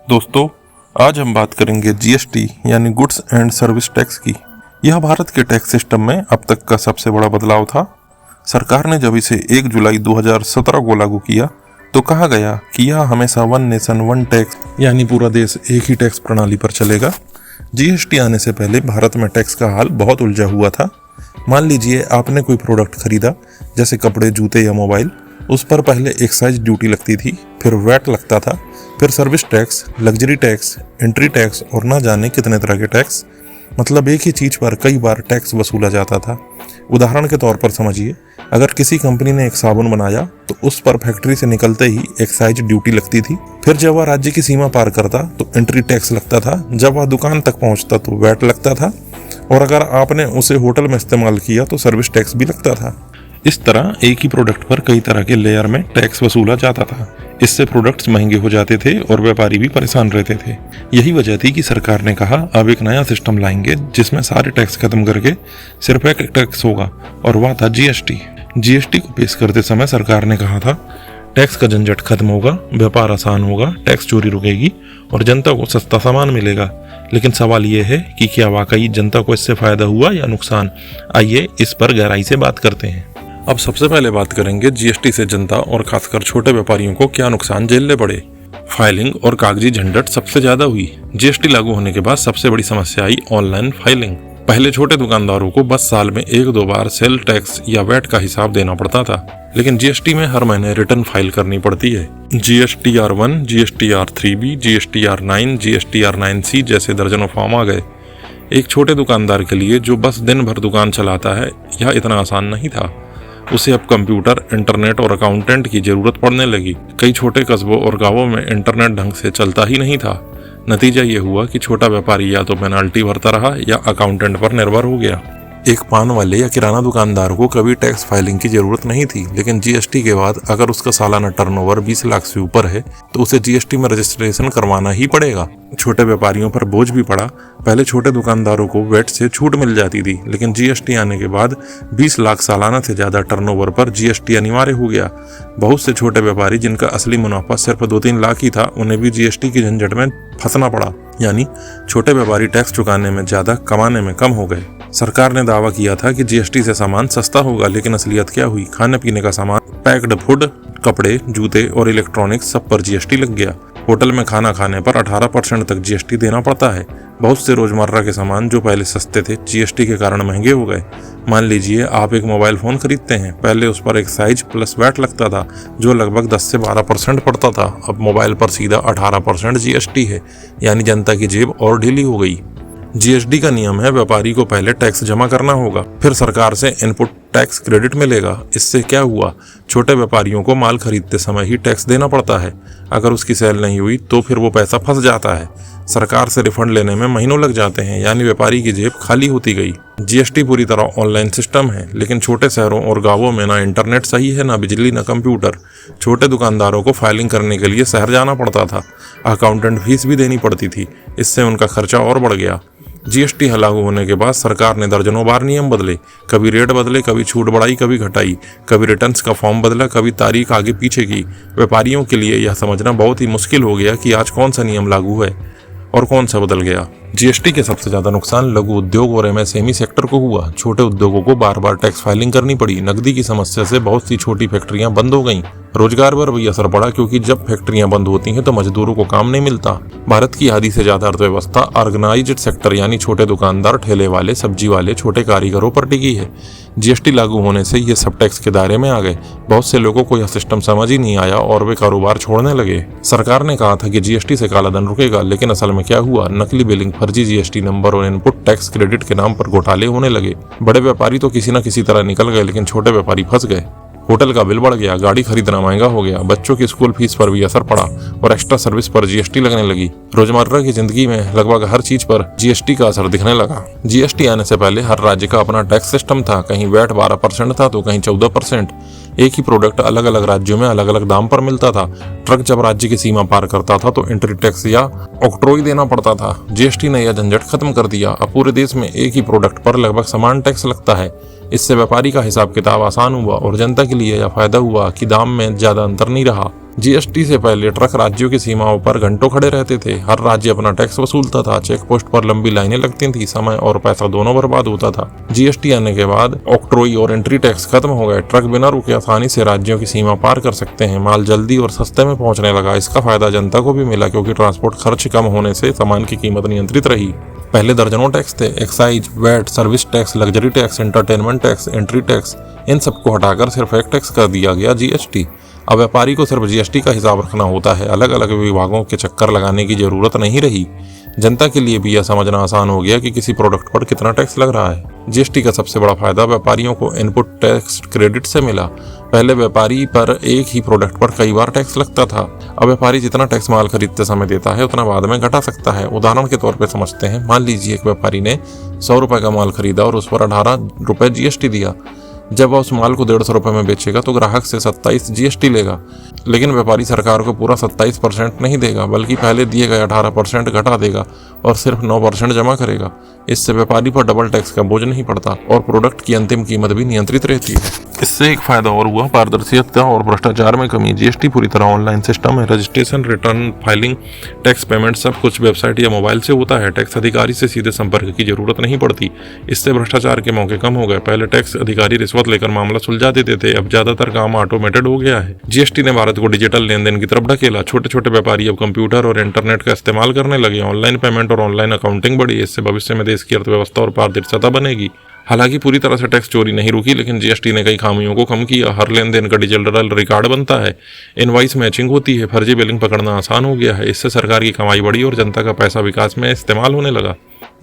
दोस्तों, आज हम बात करेंगे जीएसटी यानी गुड्स एंड सर्विस टैक्स की। यह भारत के टैक्स सिस्टम में अब तक का सबसे बड़ा बदलाव था। सरकार ने जब इसे 1 जुलाई 2017 को लागू किया तो कहा गया कि यह हमेशा वन नेशन वन टैक्स यानी पूरा देश एक ही टैक्स प्रणाली पर चलेगा। जीएसटी आने से पहले भारत में टैक्स का हाल बहुत उलझा हुआ था। मान लीजिए आपने कोई प्रोडक्ट खरीदा, जैसे कपड़े, जूते या मोबाइल। उस पर पहले एक्साइज ड्यूटी लगती थी, फिर वैट लगता था, फिर service tax, luxury tax, entry tax और ना जाने कितने तरह के टैक्स। मतलब एक ही चीज पर कई बार टैक्स वसूला जाता था। उदाहरण के तौर पर समझिए, अगर किसी कंपनी ने एक साबुन बनाया तो उस पर फैक्ट्री से निकलते ही एक्साइज ड्यूटी लगती थी। फिर जब वह राज्य की सीमा पार करता तो एंट्री टैक्स लगता था। जब वह दुकान तक पहुंचता तो वैट लगता था, और अगर आपने उसे होटल में इस्तेमाल किया तो सर्विस टैक्स भी लगता था। इस तरह एक ही प्रोडक्ट पर कई तरह के लेयर में टैक्स वसूला जाता था। इससे प्रोडक्ट्स महंगे हो जाते थे और व्यापारी भी परेशान रहते थे। यही वजह थी कि सरकार ने कहा अब एक नया सिस्टम लाएंगे जिसमें सारे टैक्स खत्म करके सिर्फ एक टैक्स होगा, और वह था जीएसटी। जीएसटी को पेश करते समय सरकार ने कहा था टैक्स का झंझट खत्म होगा, व्यापार आसान होगा, टैक्स चोरी रुकेगी और जनता को सस्ता सामान मिलेगा। लेकिन सवाल ये है कि क्या वाकई जनता को इससे फायदा हुआ या नुकसान? आइए इस पर गहराई से बात करते हैं। अब सबसे पहले बात करेंगे जीएसटी से जनता और खासकर छोटे व्यापारियों को क्या नुकसान झेलने पड़े। फाइलिंग और कागजी झंझट सबसे ज्यादा हुई। जीएसटी लागू होने के बाद सबसे बड़ी समस्या आई ऑनलाइन फाइलिंग। पहले छोटे दुकानदारों को बस साल में 1-2 बार सेल टैक्स या वैट का हिसाब देना पड़ता था, लेकिन जीएसटी में हर महीने रिटर्न फाइल करनी पड़ती है। GSTR1, GSTR3B, GSTR9, GSTR9C जैसे दर्जनों फॉर्म आ गए। एक छोटे दुकानदार के लिए जो बस दिन भर दुकान चलाता है, यह इतना आसान नहीं था। उसे अब कंप्यूटर, इंटरनेट और अकाउंटेंट की जरूरत पड़ने लगी। कई छोटे कस्बों और गांवों में इंटरनेट ढंग से चलता ही नहीं था। नतीजा ये हुआ कि छोटा व्यापारी या तो पेनाल्टी भरता रहा या अकाउंटेंट पर निर्भर हो गया। एक पान वाले या किराना दुकानदार को कभी टैक्स फाइलिंग की जरूरत नहीं थी, लेकिन जीएसटी के बाद अगर उसका सालाना टर्नओवर 20 लाख से ऊपर है तो उसे जीएसटी में रजिस्ट्रेशन करवाना ही पड़ेगा। छोटे व्यापारियों पर बोझ भी पड़ा। पहले छोटे दुकानदारों को वैट से छूट मिल जाती थी, लेकिन जीएसटी आने के बाद 20 लाख सालाना से ज्यादा टर्नओवर पर जीएसटी अनिवार्य हो गया। बहुत से छोटे व्यापारी जिनका असली मुनाफा सिर्फ 2-3 लाख ही था, उन्हें भी जीएसटी की झंझट में फंसना पड़ा। यानी छोटे व्यापारी टैक्स चुकाने में ज्यादा, कमाने में कम हो गए। सरकार ने दावा किया था कि जीएसटी से सामान सस्ता होगा, लेकिन असलियत क्या हुई? खाने पीने का सामान, पैक्ड फूड, कपड़े, जूते और इलेक्ट्रॉनिक्स सब पर जीएसटी लग गया। होटल में खाना खाने पर 18% तक जीएसटी देना पड़ता है। बहुत से रोजमर्रा के सामान जो पहले सस्ते थे, जीएसटी के कारण महंगे हो गए। मान लीजिए आप एक मोबाइल फोन खरीदते हैं। पहले उस पर एक्साइज प्लस वैट लगता था, जो लगभग 10 से 12% पड़ता था। अब मोबाइल पर सीधा 18% जीएसटी है, यानी जनता की जेब और ढीली हो गई। जीएसटी का नियम है व्यापारी को पहले टैक्स जमा करना होगा, फिर सरकार से इनपुट टैक्स क्रेडिट मिलेगा। इससे क्या हुआ? छोटे व्यापारियों को माल खरीदते समय ही टैक्स देना पड़ता है। अगर उसकी सेल नहीं हुई तो फिर वो पैसा फंस जाता है। सरकार से रिफंड लेने में महीनों लग जाते हैं, यानी व्यापारी की जेब खाली होती गई। जीएसटी पूरी तरह ऑनलाइन सिस्टम है, लेकिन छोटे शहरों और गांवों में ना इंटरनेट सही है, ना बिजली, ना कंप्यूटर। छोटे दुकानदारों को फाइलिंग करने के लिए शहर जाना पड़ता था। अकाउंटेंट फीस भी देनी पड़ती थी। इससे उनका खर्चा और बढ़ गया। जीएसटी लागू होने के बाद सरकार ने दर्जनों बार नियम बदले। कभी रेट बदले, कभी छूट बढ़ाई, कभी घटाई, कभी रिटर्न्स का फॉर्म बदला, कभी तारीख आगे पीछे की। व्यापारियों के लिए यह समझना बहुत ही मुश्किल हो गया कि आज कौन सा नियम लागू है और कौन सा बदल गया। जीएसटी के सबसे ज्यादा नुकसान लघु उद्योग और एमएसएमई सेक्टर को हुआ। छोटे उद्योगों को बार बार टैक्स फाइलिंग करनी पड़ी। नकदी की समस्या से बहुत सी छोटी फैक्ट्रियां बंद हो गईं। रोजगार पर भी असर पड़ा, क्योंकि जब फैक्ट्रियां बंद होती हैं तो मजदूरों को काम नहीं मिलता। भारत की आधी से ज्यादा अर्थव्यवस्था ऑर्गेनाइज्ड सेक्टर यानी छोटे दुकानदार, ठेले वाले, सब्जी वाले, छोटे कारीगरों पर टिकी है। जीएसटी लागू होने से ये सब टैक्स के दायरे में आ गए। बहुत से लोगों को यह सिस्टम समझ ही नहीं आया और वे कारोबार छोड़ने लगे। सरकार ने कहा था कि जीएसटी से काला धन रुकेगा, लेकिन असल में क्या हुआ? नकली बिलिंग, फर्जी जीएसटी नंबर और इनपुट टैक्स क्रेडिट के नाम पर घोटाले होने लगे। बड़े व्यापारी तो किसी न किसी तरह निकल गए, लेकिन छोटे व्यापारी फंस गए। होटल का बिल बढ़ गया, गाड़ी खरीदना महंगा हो गया, बच्चों की स्कूल फीस पर भी असर पड़ा और एक्स्ट्रा सर्विस पर जीएसटी लगने लगी। रोजमर्रा की जिंदगी में लगभग हर चीज पर जीएसटी का असर दिखने लगा। जीएसटी आने से पहले हर राज्य का अपना टैक्स सिस्टम था। कहीं वैट 12% था तो कहीं 14%। एक ही प्रोडक्ट अलग अलग राज्यों में अलग अलग दाम पर मिलता था। ट्रक जब राज्य की सीमा पार करता था तो एंट्री टैक्स या ऑक्ट्रोई देना पड़ता था। जीएसटी ने यह झंझट खत्म कर दिया। अब पूरे देश में एक ही प्रोडक्ट पर लगभग समान टैक्स लगता है। इससे व्यापारी का हिसाब किताब आसान हुआ और जनता के लिए यह फायदा हुआ कि दाम में ज्यादा अंतर नहीं रहा। जीएसटी से पहले ट्रक राज्यों की सीमाओं पर घंटों खड़े रहते थे। हर राज्य अपना टैक्स वसूलता था। चेक पोस्ट पर लंबी लाइनें लगती थी, समय और पैसा दोनों बर्बाद होता था। जीएसटी आने के बाद ऑक्ट्रोई और एंट्री टैक्स खत्म हो गए। ट्रक बिना रुके आसानी से राज्यों की सीमा पार कर सकते हैं। माल जल्दी और सस्ते में पहुंचने लगा। इसका फायदा जनता को भी मिला क्योंकि ट्रांसपोर्ट खर्च कम होने से सामान की कीमत नियंत्रित रही। पहले दर्जनों टैक्स थे, excise, VAT, service tax, luxury tax, entertainment tax, entry tax. इन सबको हटाकर सिर्फ एक टैक्स कर दिया गया, जीएसटी। अब व्यापारी को सिर्फ जीएसटी का हिसाब रखना होता है। अलग अलग विभागों के चक्कर लगाने की जरूरत नहीं रही। जनता के लिए भी यह समझना आसान हो गया कि किसी प्रोडक्ट पर कितना टैक्स लग रहा है। जीएसटी का सबसे बड़ा फायदा व्यापारियों को इनपुट टैक्स क्रेडिट से मिला। पहले व्यापारी पर एक ही प्रोडक्ट पर कई बार टैक्स लगता था। अब व्यापारी जितना टैक्स माल खरीदते समय देता है उतना बाद में घटा सकता है। उदाहरण के तौर पर समझते हैं, मान लीजिए एक व्यापारी ने 100 रुपए का माल खरीदा और उस पर 18 रुपए जीएसटी दिया। जब वह उस माल को 150 रुपए में बेचेगा तो ग्राहक से 27 जीएसटी लेगा। लेकिन व्यापारी सरकार को पूरा 27% नहीं देगा, बल्कि पहले दिए गए 18% घटा देगा और सिर्फ 9% जमा करेगा। इससे व्यापारी पर डबल टैक्स का बोझ नहीं पड़ता और प्रोडक्ट की अंतिम कीमत भी नियंत्रित रहती है। इससे एक फायदा और हुआ, पारदर्शिता और भ्रष्टाचार में कमी। जीएसटी पूरी तरह ऑनलाइन सिस्टम है। Registration, return filing, tax payment सब कुछ वेबसाइट या मोबाइल से होता है। टैक्स अधिकारी से सीधे संपर्क की जरूरत नहीं पड़ती। इससे भ्रष्टाचार के मौके कम हो गए। पहले टैक्स अधिकारी रिश्वत लेकर मामला सुलझा देते थे, अब ज्यादातर काम ऑटोमेटेड हो गया है। जीएसटी ने भारत को डिजिटल लेन देन की तरफ ढकेला। छोटे छोटे व्यापारी अब कंप्यूटर और इंटरनेट का इस्तेमाल करने लगे। ऑनलाइन पेमेंट और ऑनलाइन अकाउंटिंग बढ़ी। इससे भविष्य में देश की अर्थव्यवस्था और पारदर्शिता बनेगी। हालांकि पूरी तरह से टैक्स चोरी नहीं रुकी, लेकिन जीएसटी ने कई खामियों को कम किया। हर लेन देन का डिजिटल रिकॉर्ड बनता है, इनवॉइस मैचिंग होती है, फर्जी बिलिंग पकड़ना आसान हो गया है। इससे सरकार की कमाई बढ़ी और जनता का पैसा विकास में इस्तेमाल होने लगा।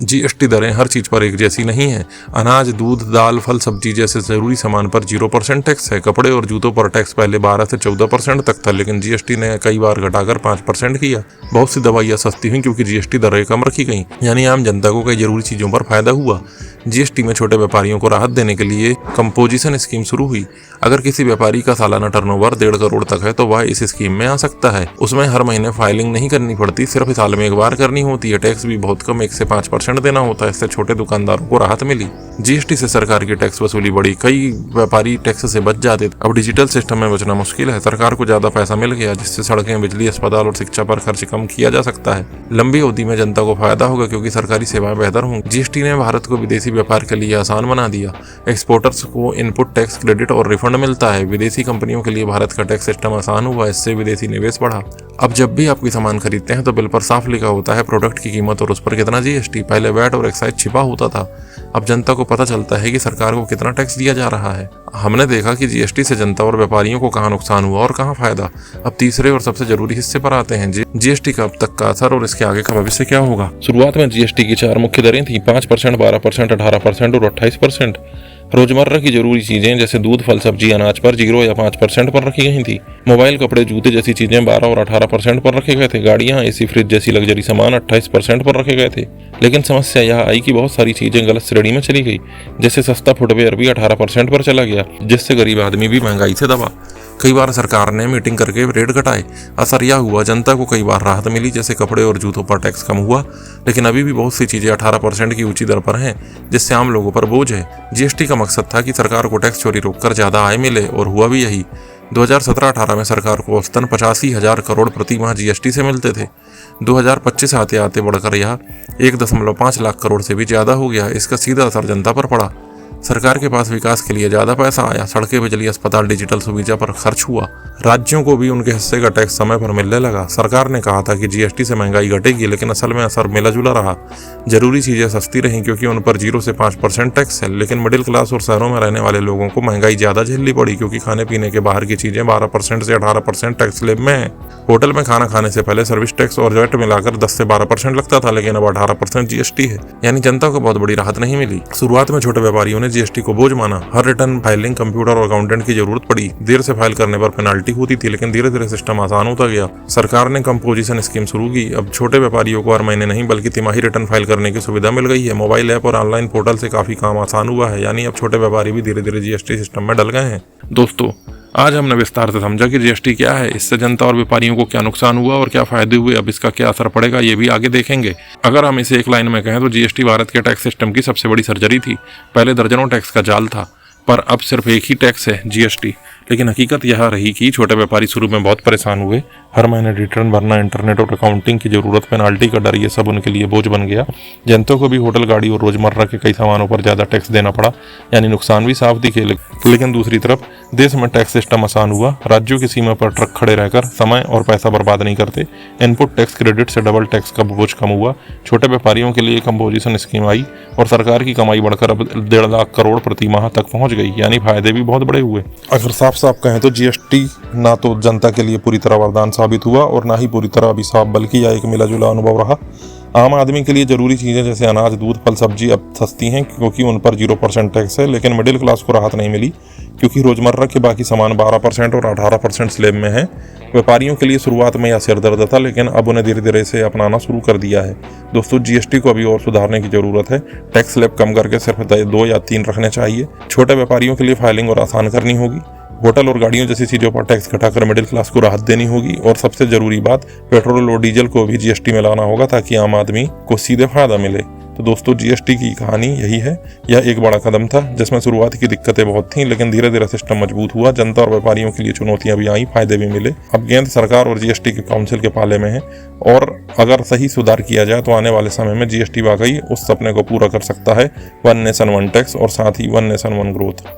जीएसटी दरें हर चीज पर एक जैसी नहीं है। अनाज, दूध, दाल, फल, सब्जी जैसे जरूरी सामान पर 0% टैक्स है। कपड़े और जूतों पर टैक्स पहले 12 से 14% तक था, लेकिन जीएसटी ने कई बार घटाकर 5% किया। बहुत सी दवाइयां सस्ती हुई क्योंकि जीएसटी दरें कम रखी गई, यानी आम जनता को कई जरूरी चीजों पर फायदा हुआ। जीएसटी में छोटे व्यापारियों को राहत देने के लिए कंपोजिशन स्कीम शुरू हुई। अगर किसी व्यापारी का सालाना टर्नओवर 1.5 करोड़ तक है तो वह इस स्कीम में आ सकता है। उसमें हर महीने फाइलिंग नहीं करनी पड़ती, सिर्फ साल में एक बार करनी होती है। टैक्स भी बहुत कम, 1 से 5% देना होता है। इससे छोटे दुकानदारों को राहत मिली। जीएसटी से सरकार की टैक्स वसूली बढ़ी। कई व्यापारी टैक्स से बच जाते थे। अब डिजिटल सिस्टम में बचना मुश्किल है। सरकार को ज्यादा पैसा मिल गया, जिससे सड़कें, बिजली, अस्पताल और शिक्षा पर खर्च कम किया जा सकता है। लंबी अवधि में जनता को फायदा होगा क्योंकि सरकारी सेवाएं बेहतर होंगी। जीएसटी ने भारत को विदेशी व्यापार के लिए आसान बना दिया। एक्सपोर्टर्स को इनपुट टैक्स क्रेडिट और रिफंड मिलता है। विदेशी कंपनियों के लिए भारत का टैक्स सिस्टम आसान हुआ, इससे विदेशी निवेश बढ़ा। अब जब भी आप कोई सामान खरीदते हैं तो बिल पर साफ लिखा होता है प्रोडक्ट की कीमत और उस पर कितना जीएसटी। पहले वैट और एक्साइज छिपा होता था, अब जनता को पता चलता है कि सरकार को कितना टैक्स दिया जा रहा है। हमने देखा कि जीएसटी से जनता और व्यापारियों को कहाँ नुकसान हुआ और कहाँ फायदा। अब तीसरे और सबसे जरूरी हिस्से पर आते हैं, जीएसटी का अब तक का असर और इसके आगे का भविष्य क्या होगा। शुरुआत में जीएसटी की 4 मुख्य दरें थी, 5%, 12%, 18% और 28%। रोजमर्रा की जरूरी चीजें जैसे दूध, फल, सब्जी, अनाज पर 0 या 5% पर रखी गई थी। मोबाइल, कपड़े, जूते जैसी चीजें 12 और 18% पर रखे गए थे। गाड़ियां, एसी, फ्रिज जैसी लग्जरी सामान 28% पर रखे गए थे। लेकिन समस्या यह आई कि बहुत सारी चीजें गलत श्रेणी में चली गई। जैसे सस्ता फुटवेयर भी 18% पर चला गया, जिससे गरीब आदमी भी महंगाई से दबा। कई बार सरकार ने मीटिंग करके रेट घटाए। असर यह हुआ, जनता को कई बार राहत मिली, जैसे कपड़े और जूतों पर टैक्स कम हुआ। लेकिन अभी भी बहुत सी चीजें 18% की ऊंची दर पर हैं, जिससे आम लोगों पर बोझ है। जीएसटी का मकसद था कि सरकार को टैक्स चोरी रोककर ज्यादा आय मिले, और हुआ भी यही। 2017-18 में सरकार को औसतन 85,000 करोड़ प्रति माह जीएसटी से मिलते थे। 2025 आते आते बढ़कर यह 1.5 लाख करोड़ से भी ज्यादा हो गया। इसका सीधा असर जनता पर पड़ा। सरकार के पास विकास के लिए ज्यादा पैसा आया। सड़कें, बिजली, अस्पताल, डिजिटल सुविधा पर खर्च हुआ। राज्यों को भी उनके हिस्से का टैक्स समय पर मिलने लगा। सरकार ने कहा था कि जीएसटी से महंगाई घटेगी, लेकिन असल में असर मिला जुला रहा। जरूरी चीजें सस्ती रहीं क्योंकि उन पर 0 से 5% टैक्स है, लेकिन मिडिल क्लास और शहरों में रहने वाले लोगों को महंगाई ज्यादा झेलनी पड़ी क्योंकि खाने पीने के बाहर की चीजें 12% से 18% टैक्स स्लैब में है। होटल में खाना खाने से पहले सर्विस टैक्स और वैट मिलाकर 10 से 12% लगता था, लेकिन अब 18% जीएसटी है, यानी जनता को बहुत बड़ी राहत नहीं मिली। शुरुआत में छोटे व्यापारियों ने जीएसटी को बोझ माना। हर रिटर्न फाइलिंग, कंप्यूटर और अकाउंटेंट की जरूरत पड़ी। देर से फाइल करने पर पेनाल्टी होती थी, लेकिन धीरे धीरे सिस्टम आसान होता गया। सरकार ने कंपोजिशन स्कीम शुरू की। अब छोटे व्यापारियों को हर महीने नहीं बल्कि तिमाही रिटर्न फाइल करने की सुविधा मिल गई है। मोबाइल ऐप और ऑनलाइन पोर्टल से काफी काम आसान हुआ है, यानी अब छोटे व्यापारी भी धीरे धीरे जीएसटी सिस्टम में डल गए हैं। दोस्तों, आज हमने विस्तार से समझा कि जीएसटी क्या है, इससे जनता और व्यापारियों को क्या नुकसान हुआ और क्या फायदे हुए। अब इसका क्या असर पड़ेगा ये भी आगे देखेंगे। अगर हम इसे एक लाइन में कहें तो जीएसटी भारत के टैक्स सिस्टम की सबसे बड़ी सर्जरी थी। पहले दर्जनों टैक्स का जाल था, पर अब सिर्फ एक ही टैक्स है, जीएसटी। लेकिन हकीकत यह रही कि छोटे व्यापारी शुरू में बहुत परेशान हुए। हर महीने रिटर्न भरना, इंटरनेट और अकाउंटिंग की जरूरत, पेनाल्टी का डर, ये सब उनके लिए बोझ बन गया। जनता को भी होटल, गाड़ी और रोजमर्रा के कई सामानों पर ज़्यादा टैक्स देना पड़ा, यानी नुकसान भी साफ दिखे। लेकिन दूसरी तरफ देश में टैक्स सिस्टम आसान हुआ। राज्यों की सीमा पर ट्रक खड़े रहकर समय और पैसा बर्बाद नहीं करते। इनपुट टैक्स क्रेडिट से डबल टैक्स का बोझ कम हुआ। छोटे व्यापारियों के लिए कंपोजिशन स्कीम आई और सरकार की कमाई बढ़कर अब 1.5 लाख करोड़ प्रति माह तक पहुंच गई, यानी फायदे भी बहुत बड़े हुए। अगर साफ साफ कहें तो जीएसटी ना तो जनता के लिए पूरी तरह वरदान साबित हुआ और ना ही पूरी तरह अभिशाप, बल्कि यह एक मिला जुला अनुभव रहा। आम आदमी के लिए जरूरी चीज़ें जैसे अनाज, दूध, फल, सब्जी अब सस्ती हैं क्योंकि उन पर 0% टैक्स है, लेकिन मिडिल क्लास को राहत नहीं मिली क्योंकि रोजमर्रा के बाकी सामान 12% और 18% स्लैब में हैं। व्यापारियों के लिए शुरुआत में यह सिरदर्द था, लेकिन अब उन्हें धीरे धीरे से अपनाना शुरू कर दिया है। दोस्तों, जीएसटी को अभी और सुधारने की जरूरत है। टैक्स स्लैब कम करके सिर्फ 2 या 3 रखने चाहिए। छोटे व्यापारियों के लिए फाइलिंग और आसान करनी होगी। होटल और गाड़ियों जैसी चीज़ों पर टैक्स घटाकर मिडिल क्लास को राहत देनी होगी। और सबसे जरूरी बात, पेट्रोल और डीजल को भी जीएसटी में लाना होगा ताकि आम आदमी को सीधे फायदा मिले। तो दोस्तों, जीएसटी की कहानी यही है। यह एक बड़ा कदम था जिसमें शुरुआत की दिक्कतें बहुत थीं, लेकिन धीरे धीरे सिस्टम मजबूत हुआ। जनता और व्यापारियों के लिए चुनौतियां भी आई, फायदे भी मिले। अब गेंद सरकार और जीएसटी के काउंसिल के पाले में है और अगर सही सुधार किया जाए तो आने वाले समय में जीएसटी वाकई उस सपने को पूरा कर सकता है, 1 नेशन 1 टैक्स, और साथ ही 1 नेशन 1 ग्रोथ।